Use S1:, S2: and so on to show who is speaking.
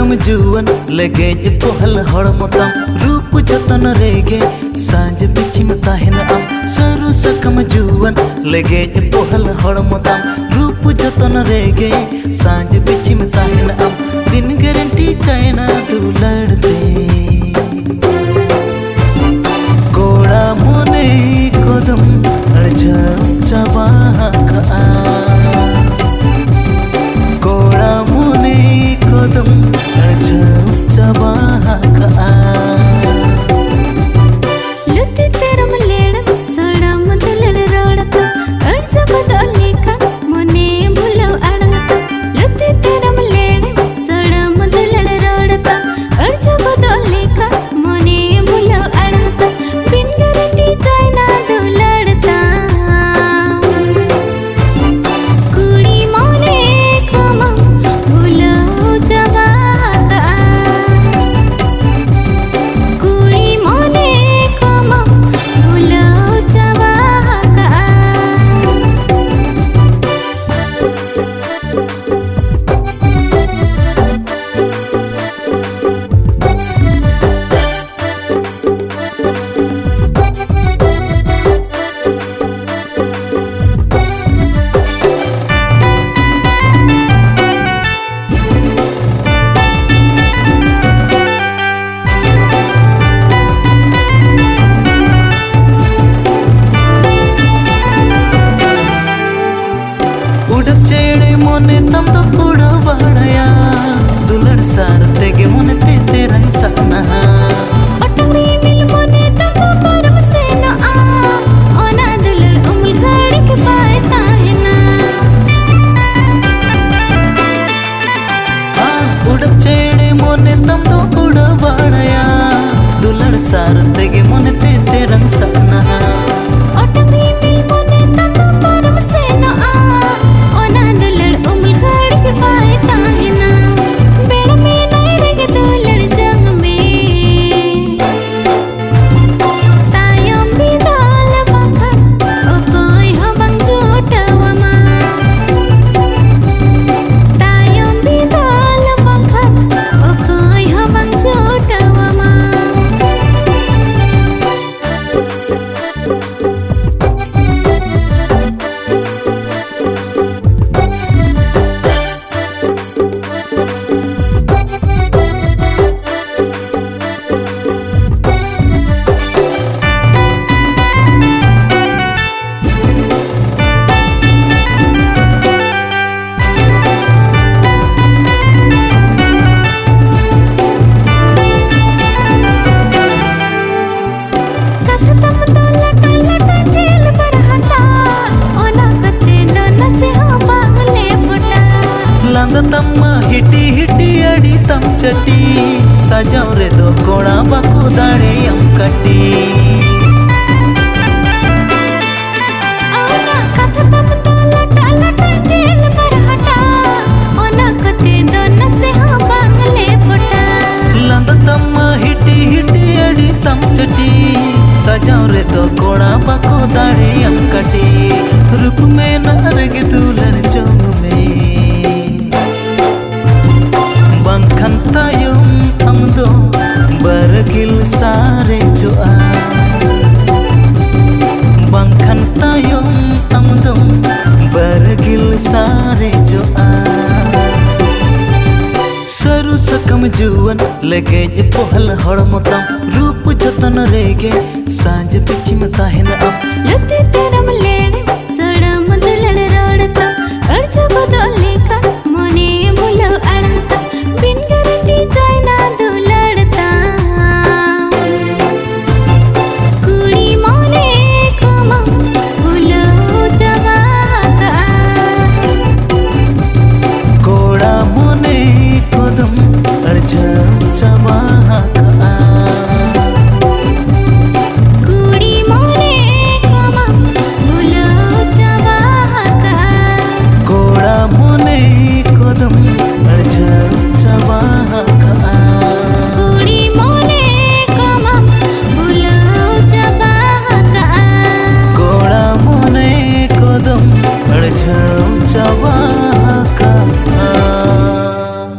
S1: सकम जुवन लगे पोहल हड़मतम रूप जतन रेगे सांझ बिचिम ताहिन आम सरू सकम जुवन लगे पोहल हड़मतम रूप जतन रेगे सांझ बिचिम ताहिन आम दिन गारंटी चाइना तू लड़ते कोड़ा मोने कदम अर्जा चबा का कोड़ा मोने कदम अर्जा चबा का
S2: लुत्ती तेरम लेडम सड़म दुलल रोड़ता अर्जा बदले का मोने भुलो अड़ंगता लुत्ती तेरम लेडम सड़म दुलल रोड़ता अर्जा बदले का मोने भुलो अड़ंगता बिन गारंटी चाइना तू लड़ता कुड़ी मोने कमम भुलो चबा का कुड़ी मोने कमम भुलो चबा का
S1: उड़प चेड़े मोने तम तो पुड़ा वाड़या दुलड़ सार तेगे मोने ते तेरा ही सपना
S2: पटंगी मिल मोने तब परम से न आ ओना दुलड़ उमल घड़ी के पाए ताहिना
S1: उड़प चेड़े मोने तम तो पुड़ा वाड़या दुलड़ सार तेगे मोने ते तेरा ही सपना
S2: पटंगी मिल मोने तब परम से न आ ओना दुलड़ उमल घड़ी के पाए ताहिना बेड़ में नहीं रहे दुलड़ जंग में तायम भी दाल बखा ओ कोई हवंग झूठवा तायम भी दाल बखा ओ कोई हवंग झूठवा
S1: तम्मा हिटी हिटी अड़ी तम चटी सजाओ रे दो कोड़ा बाकू दाड़े हम कटी
S2: ओना कथा तम तो लटा लटा जेल पर हटा ओना कते दोन से हाँ बांगले फटा
S1: लंद तम्मा हिटी हिटी अड़ी तम चटी सजाओ रे दो कोड़ा बाकू दाड़े हम कटी रूप में नरगे दुलड़ चोंग में बंखन तायम हम दो बरगिल सारे जोआ बंखन तायम हम दो बरगिल सारे जोआ सरू सकम जुवन लगे पोहल हड़मतम रूप जतन रेगे सांझ बिचिम ताहिन आम